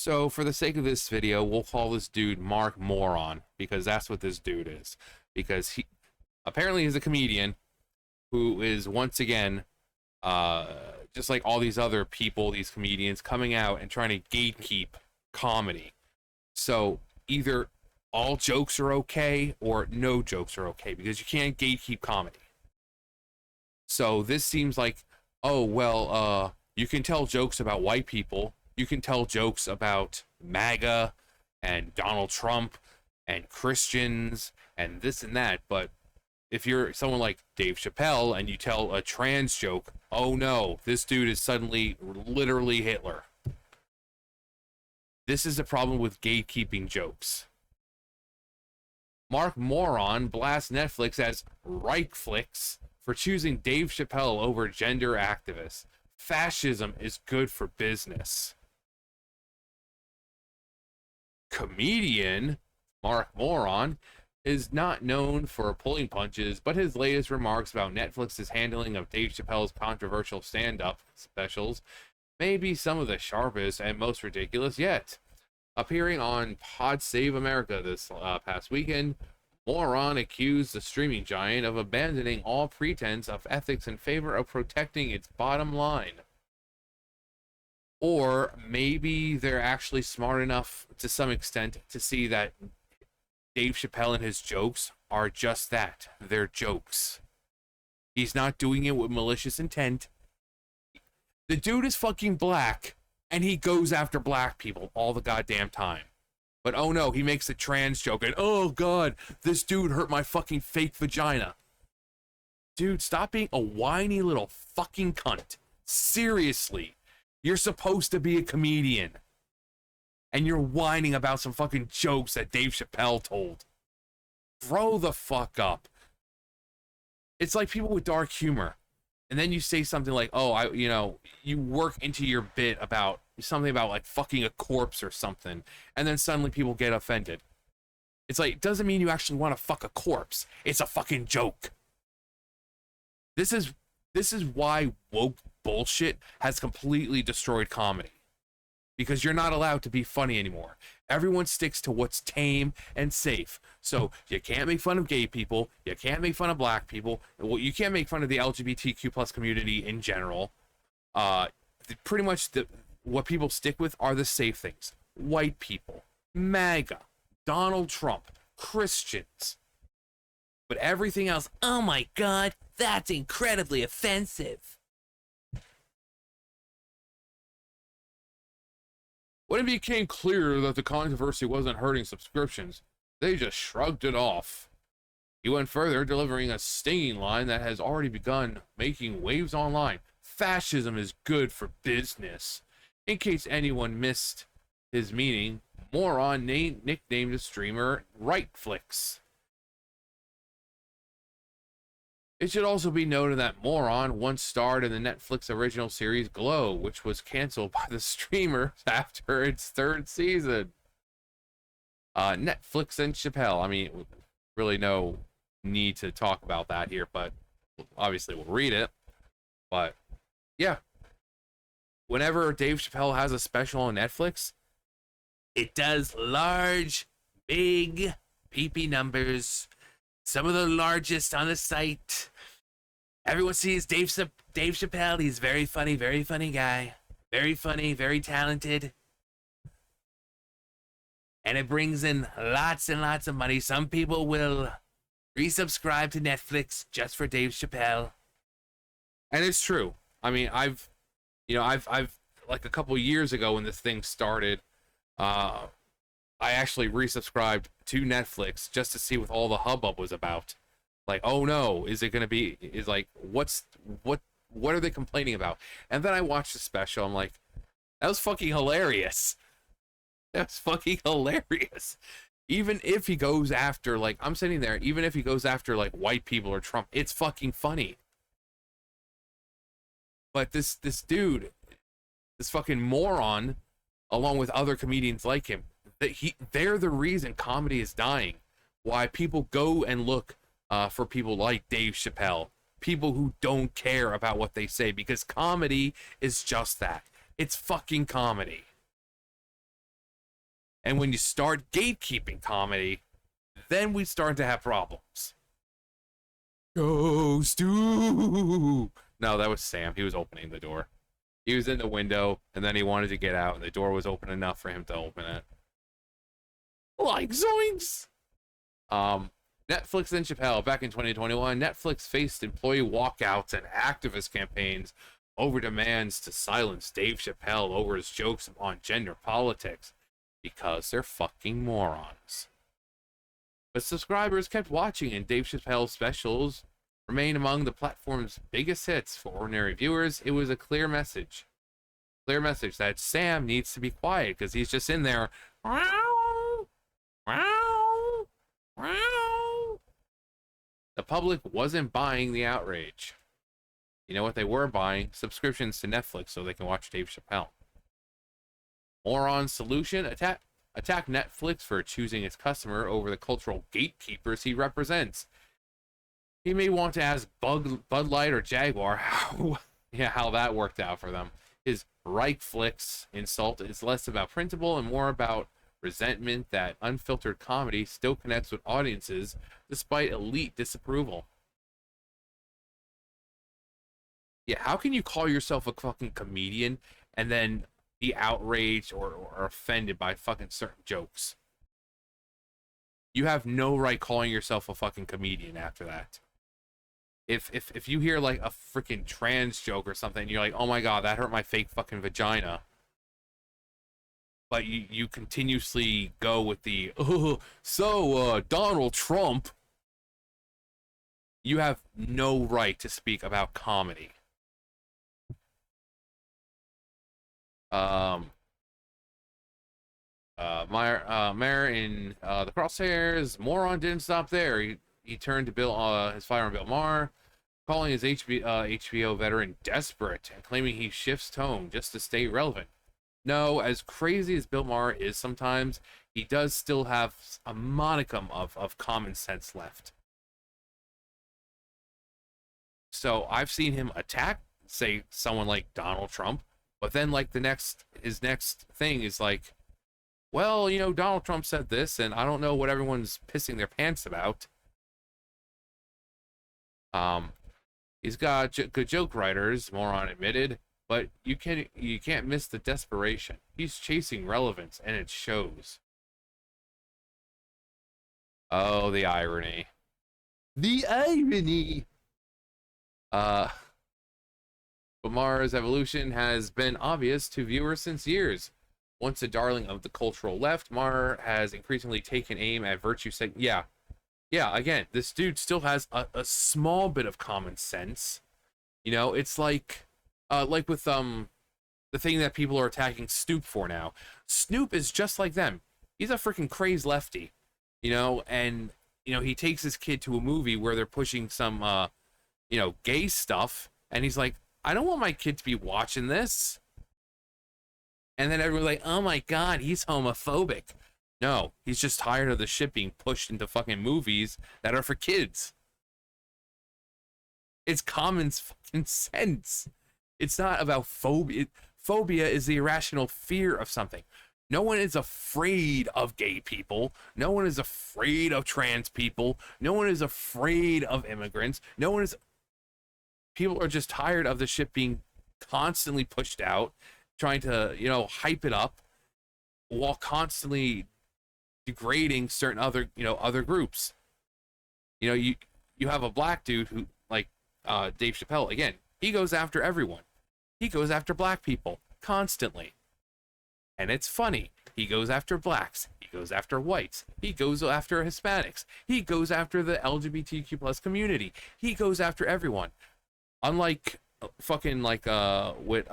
So for the sake of this video, we'll call this dude Marc Moron, because that's what this dude is. Because he apparently is a comedian who is once again, just like all these other people, these comedians, coming out and trying to gatekeep comedy. So either all jokes are okay or no jokes are okay, because you can't gatekeep comedy. So this seems like, oh, well, you can tell jokes about white people. You can tell jokes about MAGA and Donald Trump and Christians and this and that. But if you're someone like Dave Chappelle and you tell a trans joke, oh no, this dude is suddenly literally Hitler. This is a problem with gatekeeping jokes. Marc Moron blasts Netflix as Reichflix for choosing Dave Chappelle over gender activists. Fascism is good for business. Comedian Marc Moron is not known for pulling punches, but his latest remarks about Netflix's handling of Dave Chappelle's controversial stand-up specials may be some of the sharpest and most ridiculous yet. Appearing on Pod Save America this past weekend, Moron accused the streaming giant of abandoning all pretense of ethics in favor of protecting its bottom line. Or maybe they're actually smart enough to some extent to see that Dave Chappelle and his jokes are just that. They're jokes. He's not doing it with malicious intent. The dude is fucking black, and he goes after black people all the goddamn time. But oh no, he makes a trans joke, and oh god, this dude hurt my fucking fake vagina. Dude, stop being a whiny little fucking cunt. Seriously. You're supposed to be a comedian. And you're whining about some fucking jokes that Dave Chappelle told. Grow the fuck up. It's like people with dark humor. And then you say something like, oh, you work into your bit about something about like fucking a corpse or something. And then suddenly people get offended. It's like, it doesn't mean you actually want to fuck a corpse. It's a fucking joke. This is why woke bullshit has completely destroyed comedy. Because you're not allowed to be funny anymore. Everyone sticks to what's tame and safe. So you can't make fun of gay people. You can't make fun of black people. Well, you can't make fun of the LGBTQ plus community in general. Pretty much what people stick with are the safe things. White people, MAGA, Donald Trump, Christians. But everything else, oh my god, that's incredibly offensive. When it became clear that the controversy wasn't hurting subscriptions, they just shrugged it off. He went further, delivering a stinging line that has already begun making waves online. Fascism is good for business. In case anyone missed his meaning, Moron nicknamed the streamer Reichflix. It should also be noted that Moron once starred in the Netflix original series Glow, which was canceled by the streamers after its third season. Netflix and Chappelle. I mean, really no need to talk about that here, but obviously we'll read it. But yeah, whenever Dave Chappelle has a special on Netflix, it does large, big, peepee numbers. Some of the largest on the site. Everyone sees Dave Chappelle. He's very funny guy. Very funny, very talented. And it brings in lots and lots of money. Some people will resubscribe to Netflix just for Dave Chappelle. And it's true. I mean, I've like a couple years ago when this thing started, I actually resubscribed to Netflix just to see what all the hubbub was about. Like, oh no, what are they complaining about? And then I watched the special. I'm like, that was fucking hilarious. That's fucking hilarious. Even if he goes after, like, I'm sitting there, even if he goes after like white people or Trump, it's fucking funny. But this dude, this fucking moron, along with other comedians like him, they're the reason comedy is dying. Why people go and look for people like Dave Chappelle, people who don't care about what they say, because comedy is just that. It's fucking comedy. And when you start gatekeeping comedy, then we start to have problems. Go, Stu! No, that was Sam. He was opening the door. He was in the window, and then he wanted to get out, and the door was open enough for him to open it. Like zoinks! Netflix and Chappelle. Back in 2021, Netflix faced employee walkouts and activist campaigns over demands to silence Dave Chappelle over his jokes on gender politics because they're fucking morons. But subscribers kept watching, and Dave Chappelle's specials remain among the platform's biggest hits. For ordinary viewers, it was a clear message that Sam needs to be quiet because he's just in there. The public wasn't buying the outrage. You know what they were buying? Subscriptions to Netflix so they can watch Dave Chappelle. Moron solution: attack Netflix for choosing its customer over the cultural gatekeepers he represents. He may want to ask Bud Light or Jaguar how that worked out for them. His Reichflix insult is less about principle and more about resentment that unfiltered comedy still connects with audiences despite elite disapproval. Yeah, how can you call yourself a fucking comedian and then be outraged or offended by fucking certain jokes? You have no right calling yourself a fucking comedian after that. If you hear like a freaking trans joke or something, you're like, oh my god, that hurt my fake fucking vagina. But you continuously go with the, Donald Trump. You have no right to speak about comedy. Maron in the crosshairs. Moron didn't stop there. He turned to his fire on Bill Maher, calling his HBO veteran desperate and claiming he shifts tone just to stay relevant. No, as crazy as Bill Maher is sometimes, he does still have a modicum of common sense left. So I've seen him attack, say, someone like Donald Trump, but then like his next thing is like, well, Donald Trump said this, and I don't know what everyone's pissing their pants about. He's got good joke writers, Moron admitted, but you can't miss the desperation. He's chasing relevance, and it shows. Oh, the irony. The irony! But Maher's evolution has been obvious to viewers since years. Once a darling of the cultural left, Maher has increasingly taken aim at virtue saying, yeah, again, this dude still has a small bit of common sense. It's like with the thing that people are attacking Snoop for now. Snoop is just like them. He's a freaking crazed lefty, and he takes his kid to a movie where they're pushing some gay stuff, and he's like, I don't want my kid to be watching this. And then everyone's like, oh my god, he's homophobic. No, he's just tired of the shit being pushed into fucking movies that are for kids. It's common fucking sense. It's not about phobia. Phobia is the irrational fear of something. No one is afraid of gay people. No one is afraid of trans people. No one is afraid of immigrants. People are just tired of the shit being constantly pushed out, trying to, hype it up while constantly degrading certain other groups. You have a black dude who, like Dave Chappelle, again, he goes after everyone. He goes after black people constantly. And it's funny. He goes after blacks. He goes after whites. He goes after Hispanics. He goes after the LGBTQ plus community. He goes after everyone. Unlike fucking like with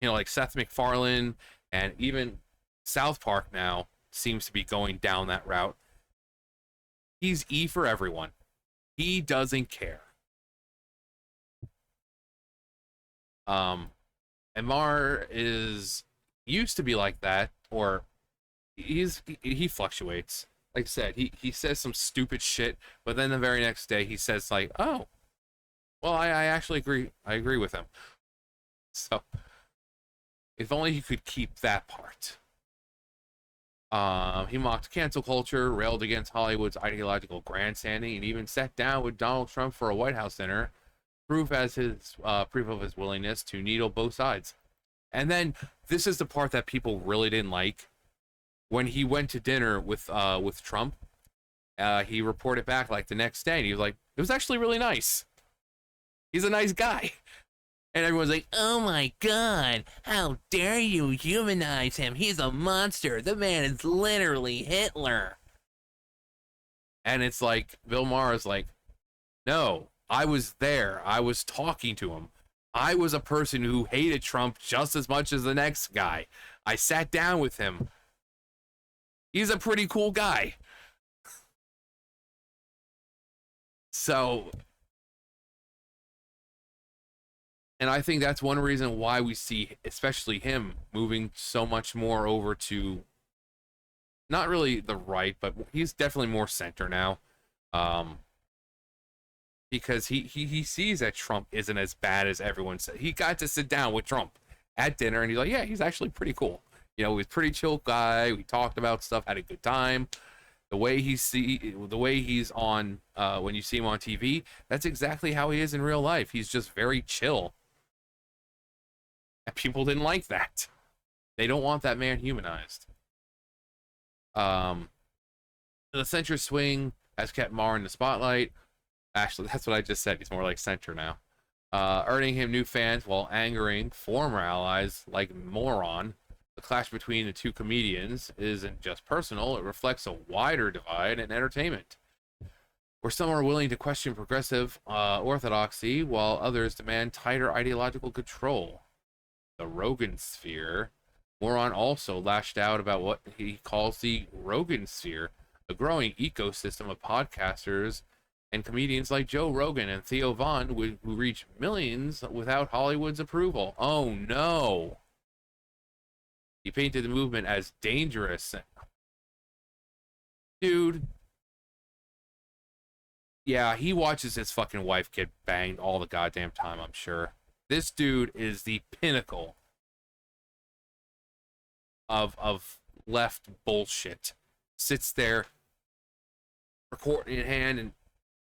like Seth MacFarlane and even South Park now seems to be going down that route. He's E for everyone. He doesn't care. And Maher used to be like that, or he fluctuates. Like I said, he says some stupid shit, but then the very next day he says like, oh, well, I actually agree. I agree with him. So, if only he could keep that part. He mocked cancel culture, railed against Hollywood's ideological grandstanding, and even sat down with Donald Trump for a White House dinner, proof of his willingness to needle both sides. And then this is the part that people really didn't like. When he went to dinner with Trump, he reported back like the next day, and he was like, "It was actually really nice. He's a nice guy." And everyone's like, "Oh my God, how dare you humanize him? He's a monster. The man is literally Hitler." And it's like, Bill Maher is like, "No, I was there. I was talking to him. I was a person who hated Trump just as much as the next guy. I sat down with him. He's a pretty cool guy." So, and I think that's one reason why we see, especially him, moving so much more over to not really the right, but he's definitely more center now. Because he sees that Trump isn't as bad as everyone said. He got to sit down with Trump at dinner, and he's like, "Yeah, he's actually pretty cool. You know, he's a pretty chill guy. We talked about stuff, had a good time. The way he's on when you see him on TV, that's exactly how he is in real life. He's just very chill." And people didn't like that. They don't want that man humanized. The center swing has kept Maron in the spotlight. Actually, that's what I just said. He's more like center now. Earning him new fans while angering former allies like Maron. The clash between the two comedians isn't just personal. It reflects a wider divide in entertainment, where some are willing to question progressive orthodoxy, while others demand tighter ideological control. The Rogan sphere. Maron also lashed out about what he calls the Rogan sphere, a growing ecosystem of podcasters and comedians like Joe Rogan and Theo Von who reach millions without Hollywood's approval. Oh no. He painted the movement as dangerous. Dude. Yeah, he watches his fucking wife get banged all the goddamn time, I'm sure. This dude is the pinnacle of left bullshit. Sits there, record in hand and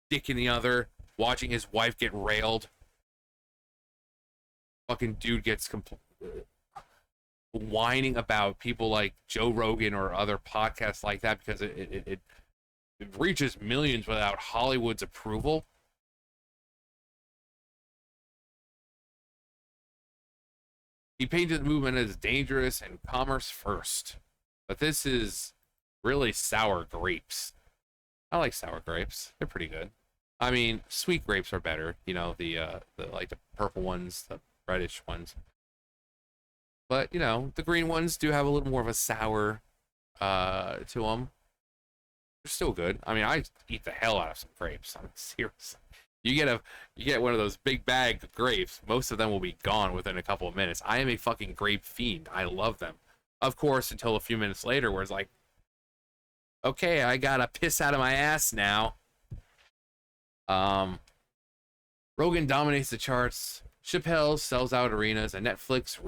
dick in the other, watching his wife get railed. Fucking dude gets whining about people like Joe Rogan or other podcasts like that because it reaches millions without Hollywood's approval. He painted the movement as dangerous and commerce first. But this is really sour grapes. I like sour grapes. They're pretty good. I mean, sweet grapes are better. You know, the like the purple ones, the reddish ones. But, you know, the green ones do have a little more of a sour to them. They're still good. I mean, I eat the hell out of some grapes. I'm serious. You get one of those big bag of grapes. Most of them will be gone within a couple of minutes. I am a fucking grape fiend. I love them. Of course, until a few minutes later where it's like, okay, I gotta piss out of my ass now. Rogan dominates the charts. Chappelle sells out arenas, and Netflix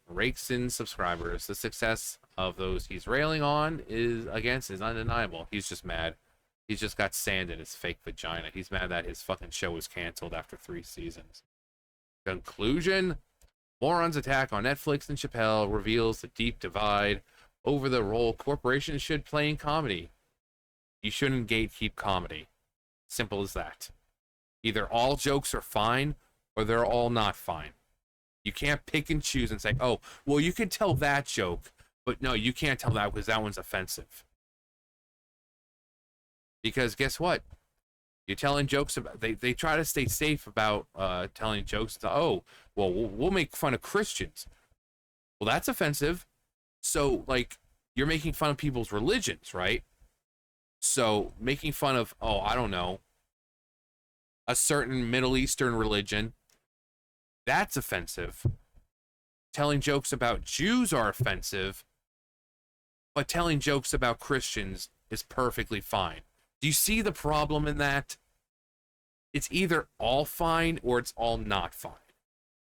rakes in subscribers. The success of those he's railing on is undeniable. He's just mad. He's just got sand in his fake vagina. He's mad that his fucking show was canceled after 3 seasons. Conclusion: Moron's attack on Netflix and Chappelle reveals the deep divide over the role corporations should play in comedy. You shouldn't gatekeep comedy. Simple as that. Either all jokes are fine or they're all not fine. You can't pick and choose and say, "Oh, well, you can tell that joke, but no, you can't tell that because that one's offensive." Because guess what? You're telling jokes about, they try to stay safe about telling jokes. Oh, well, we'll make fun of Christians. Well, that's offensive. So, like, you're making fun of people's religions, right? So, making fun of, oh, I don't know, a certain Middle Eastern religion, that's offensive. Telling jokes about Jews are offensive, but telling jokes about Christians is perfectly fine. Do you see the problem in that? It's either all fine or it's all not fine.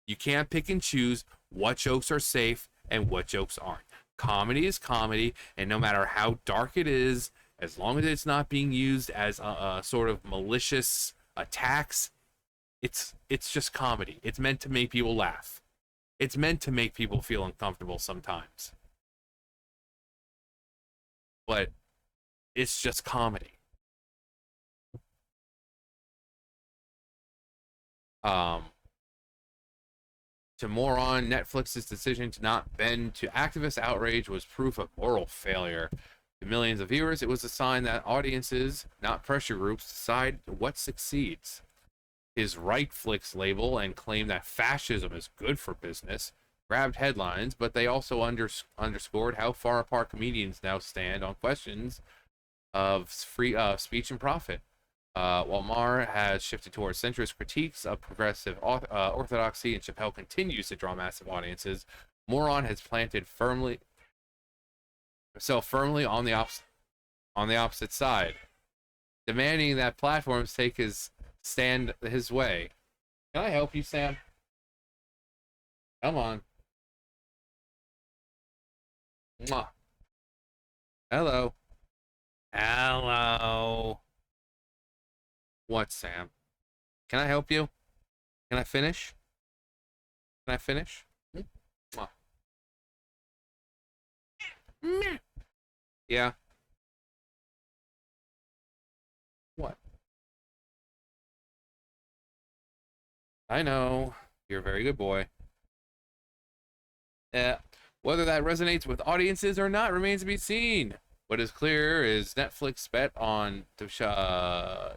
You can't pick and choose what jokes are safe and what jokes aren't. Comedy is comedy, and no matter how dark it is, as long as it's not being used as a sort of malicious attacks, it's just comedy. It's meant to make people laugh. It's meant to make people feel uncomfortable sometimes. But it's just comedy. Um, to Moron, Netflix's decision to not bend to activist outrage was proof of moral failure. To millions of viewers, it was a sign that audiences, not pressure groups, decide what succeeds. His Reichflix label and claim that fascism is good for business grabbed headlines, but they also underscored how far apart comedians now stand on questions of free speech and profit. While Maher has shifted towards centrist critiques of progressive orthodoxy and Chappelle continues to draw massive audiences, Moron has planted himself firmly on the opposite side, demanding that platforms take his stand his way. Can I help you, Sam? Come on. Mwah. Hello. Hello. What, Sam? Can I help you? Can I finish? Can I finish? Mwah. Yeah. What? I know. You're a very good boy. Whether that resonates with audiences or not remains to be seen. What is clear is Netflix's bet on Chappelle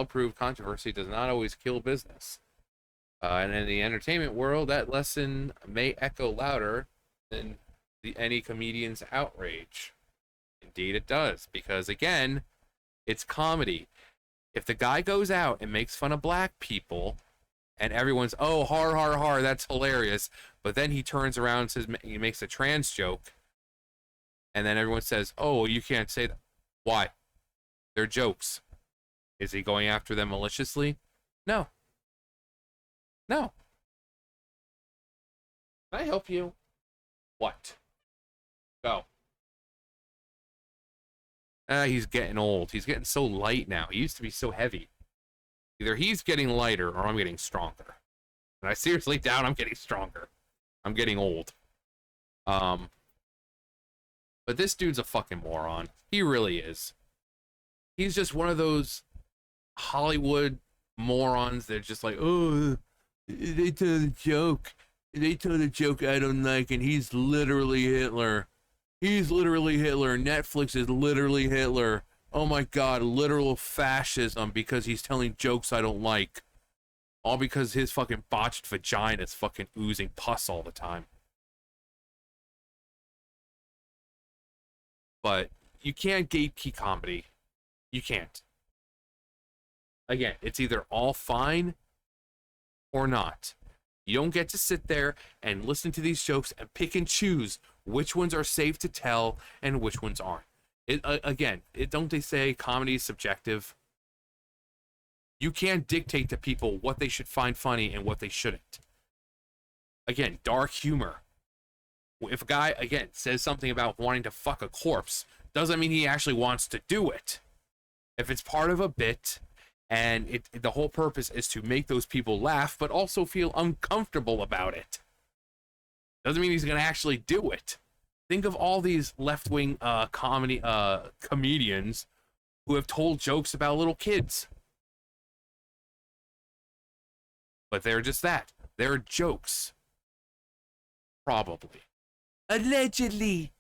proved controversy does not always kill business. And in the entertainment world, that lesson may echo louder than any comedian's outrage. Indeed, it does, because again, it's comedy. If the guy goes out and makes fun of black people, and everyone's, oh, har, har, har, that's hilarious. But then he turns around and says, he makes a trans joke. And then everyone says, oh, you can't say that. Why? They're jokes. Is he going after them maliciously? No. No. Can I help you? What? Go. He's getting old. He's getting so light now. He used to be so heavy. Either he's getting lighter or I'm getting stronger. And I seriously doubt I'm getting stronger. I'm getting old. But this dude's a fucking moron. He really is. He's just one of those Hollywood morons that are just like, oh, they told a joke. They told a joke I don't like, and he's literally Hitler. He's literally Hitler. Netflix is literally Hitler. Oh my god, literal fascism because he's telling jokes I don't like. All because his fucking botched vagina is fucking oozing pus all the time. But you can't gatekeep comedy. You can't. Again, it's either all fine or not. You don't get to sit there and listen to these jokes and pick and choose which ones are safe to tell and which ones aren't. Don't they say comedy is subjective? You can't dictate to people what they should find funny and what they shouldn't. Again, dark humor. If a guy, again, says something about wanting to fuck a corpse, doesn't mean he actually wants to do it. If it's part of a bit, and the whole purpose is to make those people laugh, but also feel uncomfortable about it, doesn't mean he's going to actually do it. Think of all these left-wing comedians who have told jokes about little kids. But they're just that. They're jokes. Probably. Allegedly.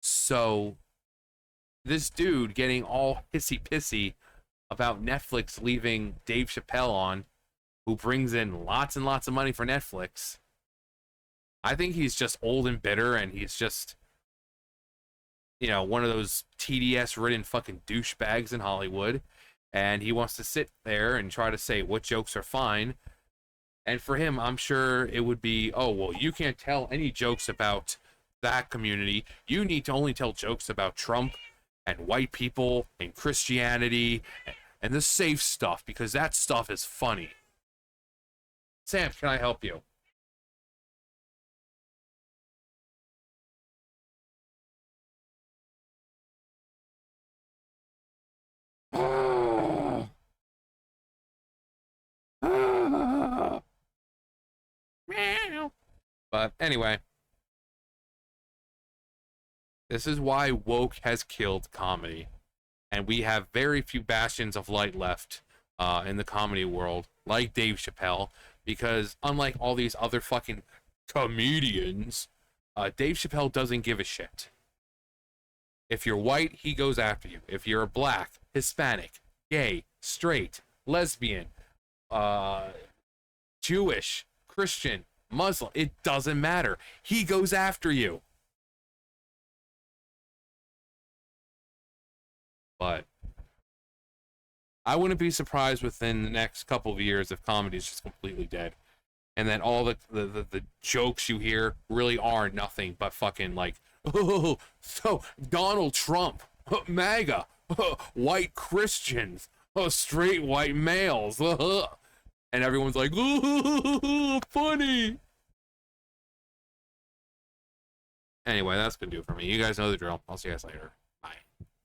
So, this dude getting all hissy-pissy about Netflix leaving Dave Chappelle on, who brings in lots and lots of money for Netflix, I think he's just old and bitter, and he's just, one of those TDS-ridden fucking douchebags in Hollywood, and he wants to sit there and try to say what jokes are fine. And for him, I'm sure it would be, oh, well, you can't tell any jokes about that community. You need to only tell jokes about Trump and white people and Christianity and the safe stuff, because that stuff is funny. Sam, can I help you? But anyway, this is why woke has killed comedy. And we have very few bastions of light left in the comedy world, like Dave Chappelle, because unlike all these other fucking comedians, Dave Chappelle doesn't give a shit. If you're white, he goes after you. If you're black, Hispanic, gay, straight, lesbian, Jewish, Christian, Muslim, it doesn't matter. He goes after you. But I wouldn't be surprised within the next couple of years if comedy is just completely dead. And then all the jokes you hear really are nothing but fucking like, oh, so Donald Trump, MAGA, white Christians, straight white males, and everyone's like, funny. Anyway, that's gonna do it for me. You guys know the drill. I'll see you guys later.